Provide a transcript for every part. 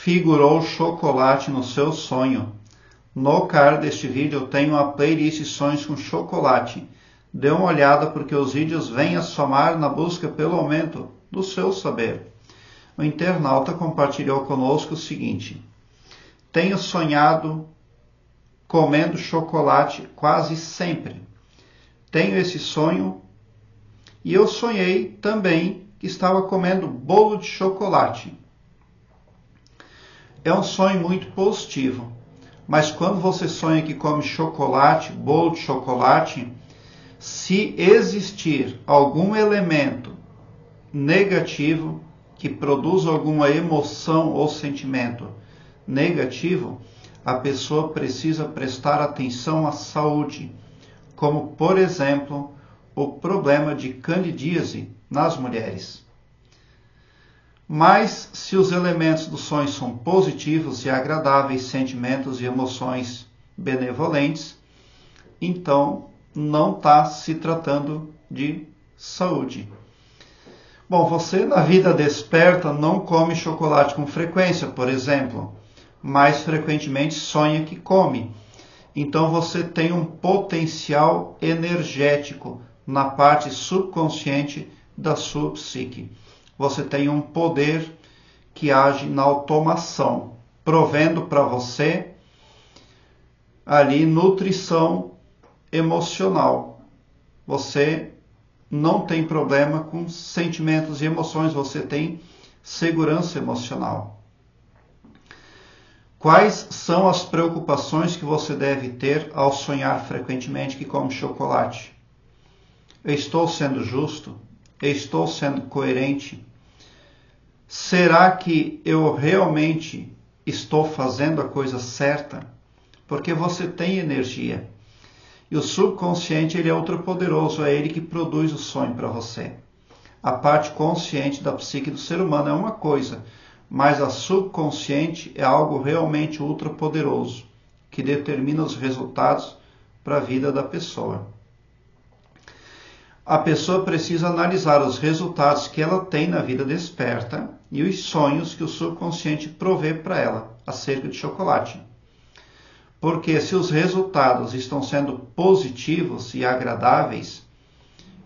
figurou chocolate no seu sonho? No card deste vídeo eu tenho a playlist Sonhos com Chocolate. Dê uma olhada porque os vídeos vêm a somar na busca pelo aumento do seu saber. O internauta compartilhou conosco o seguinte: tenho sonhado comendo chocolate quase sempre. Tenho esse sonho e eu sonhei também que estava comendo bolo de chocolate. É um sonho muito positivo, mas quando você sonha que come chocolate, bolo de chocolate, se existir algum elemento negativo que produza alguma emoção ou sentimento negativo, a pessoa precisa prestar atenção à saúde, como, por exemplo, o problema de candidíase nas mulheres. Mas, se os elementos do sonho são positivos e agradáveis, sentimentos e emoções benevolentes, então não está se tratando de saúde. Bom, você na vida desperta não come chocolate com frequência, por exemplo, mas frequentemente sonha que come. Então você tem um potencial energético na parte subconsciente da sua psique. Você tem um poder que age na automação, provendo para você ali nutrição emocional. Você não tem problema com sentimentos e emoções, você tem segurança emocional. Quais são as preocupações que você deve ter ao sonhar frequentemente que come chocolate? Eu estou sendo justo? Eu estou sendo coerente? Será que eu realmente estou fazendo a coisa certa? Porque você tem energia. E o subconsciente ele é ultra poderoso, é ele que produz o sonho para você. A parte consciente da psique do ser humano é uma coisa, mas a subconsciente é algo realmente ultra poderoso, que determina os resultados para a vida da pessoa. A pessoa precisa analisar os resultados que ela tem na vida desperta e os sonhos que o subconsciente provê para ela acerca de chocolate. Porque se os resultados estão sendo positivos e agradáveis,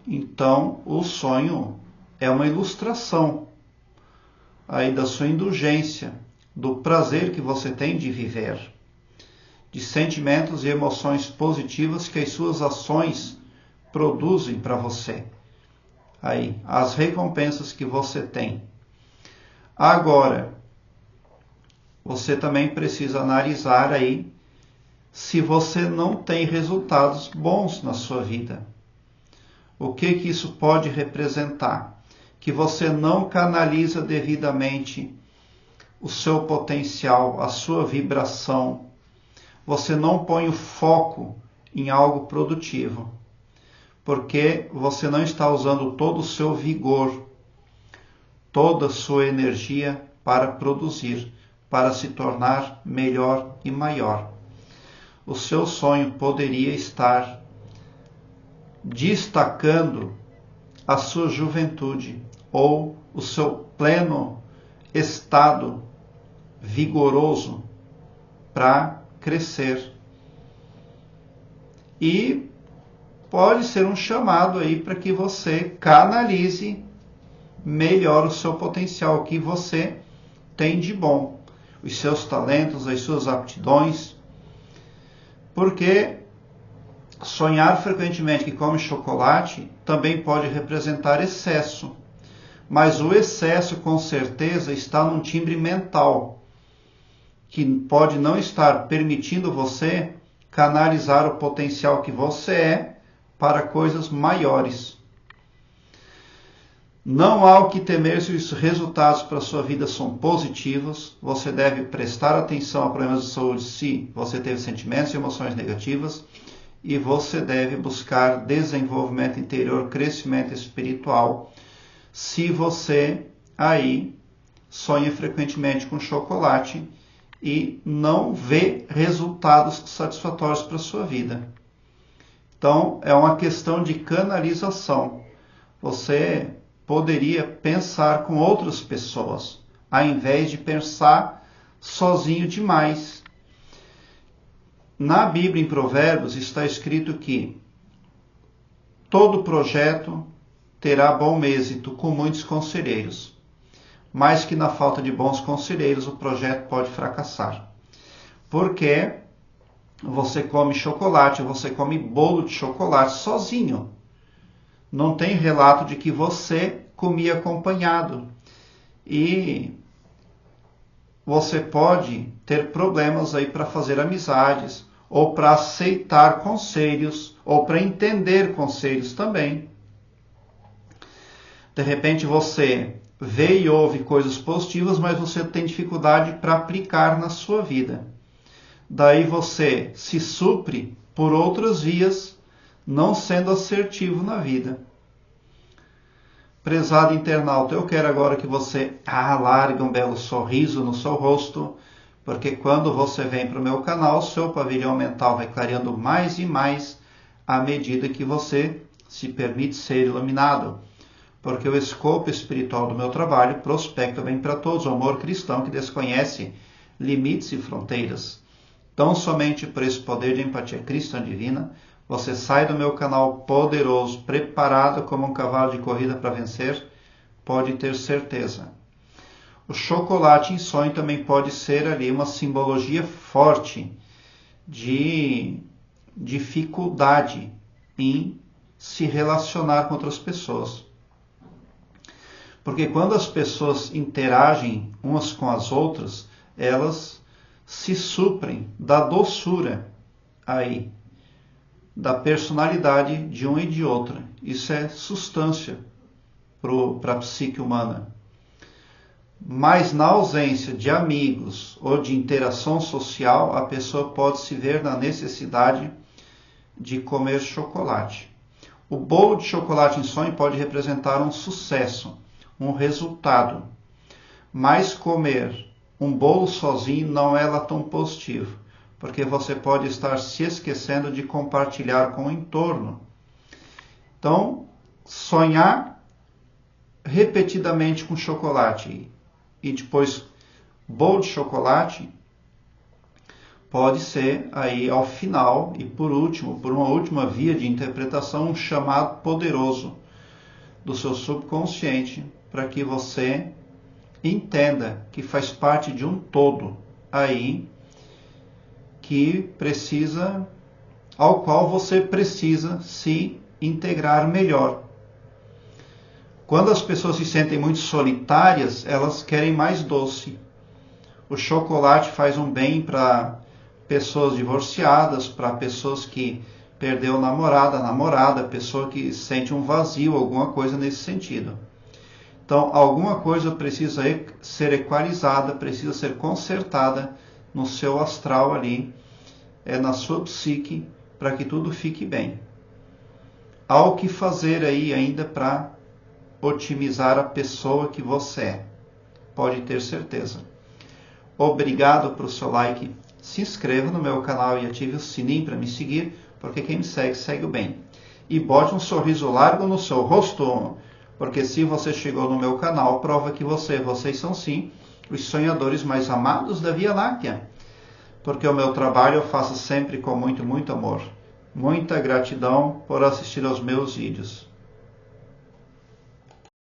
então o sonho é uma ilustração aí da sua indulgência, do prazer que você tem de viver, de sentimentos e emoções positivas que as suas ações produzem para você. Aí, as recompensas que você tem. Agora, você também precisa analisar aí se você não tem resultados bons na sua vida. O que isso pode representar? Que você não canaliza devidamente o seu potencial, a sua vibração. Você não põe o foco em algo produtivo, porque você não está usando todo o seu vigor, toda a sua energia para produzir, para se tornar melhor e maior. O seu sonho poderia estar destacando a sua juventude ou o seu pleno estado vigoroso para crescer. E pode ser um chamado aí para que você canalize melhor o seu potencial, o que você tem de bom, os seus talentos, as suas aptidões. Porque sonhar frequentemente que come chocolate também pode representar excesso. Mas o excesso, com certeza, está num timbre mental, que pode não estar permitindo você canalizar o potencial que você é para coisas maiores. Não há o que temer se os resultados para a sua vida são positivos. Você deve prestar atenção a problemas de saúde se você teve sentimentos e emoções negativas. E você deve buscar desenvolvimento interior, crescimento espiritual, se você aí sonha frequentemente com chocolate e não vê resultados satisfatórios para a sua vida. Então, é uma questão de canalização. Você poderia pensar com outras pessoas, ao invés de pensar sozinho demais. Na Bíblia, em Provérbios, está escrito que todo projeto terá bom êxito com muitos conselheiros, mas que na falta de bons conselheiros o projeto pode fracassar. Porque você come chocolate, você come bolo de chocolate sozinho. Não tem relato de que você comia acompanhado. E você pode ter problemas aí para fazer amizades, ou para aceitar conselhos, ou para entender conselhos também. De repente você vê e ouve coisas positivas, mas você tem dificuldade para aplicar na sua vida. Daí você se supre por outras vias, não sendo assertivo na vida. Prezado internauta, eu quero agora que você largue um belo sorriso no seu rosto, porque quando você vem para o meu canal, seu pavilhão mental vai clareando mais e mais à medida que você se permite ser iluminado. Porque o escopo espiritual do meu trabalho prospecta bem para todos, o amor cristão que desconhece limites e fronteiras. Tão somente por esse poder de empatia cristã divina, você sai do meu canal poderoso, preparado como um cavalo de corrida para vencer, pode ter certeza. O chocolate em sonho também pode ser ali uma simbologia forte de dificuldade em se relacionar com outras pessoas. Porque quando as pessoas interagem umas com as outras, elas se suprem da doçura aí, da personalidade de um e de outra. Isso é substância para a psique humana. Mas na ausência de amigos ou de interação social, a pessoa pode se ver na necessidade de comer chocolate. O bolo de chocolate em sonho pode representar um sucesso, um resultado. Mas comer um bolo sozinho não é lá tão positivo, porque você pode estar se esquecendo de compartilhar com o entorno. Então, sonhar repetidamente com chocolate e depois bolo de chocolate pode ser aí ao final e por último, por uma última via de interpretação, um chamado poderoso do seu subconsciente para que você entenda que faz parte de um todo aí que precisa, ao qual você precisa se integrar melhor. Quando as pessoas se sentem muito solitárias, elas querem mais doce. O chocolate faz um bem para pessoas divorciadas, para pessoas que perdeu namorada, pessoa que sente um vazio, alguma coisa nesse sentido. Então, alguma coisa precisa ser equalizada, precisa ser consertada no seu astral ali, na sua psique, para que tudo fique bem. Há o que fazer aí ainda para otimizar a pessoa que você é. Pode ter certeza. Obrigado pelo seu like. Se inscreva no meu canal e ative o sininho para me seguir, porque quem me segue, segue o bem. E bote um sorriso largo no seu rosto, porque se você chegou no meu canal, prova que vocês são sim os sonhadores mais amados da Via Láctea. Porque o meu trabalho eu faço sempre com muito, muito amor. Muita gratidão por assistir aos meus vídeos.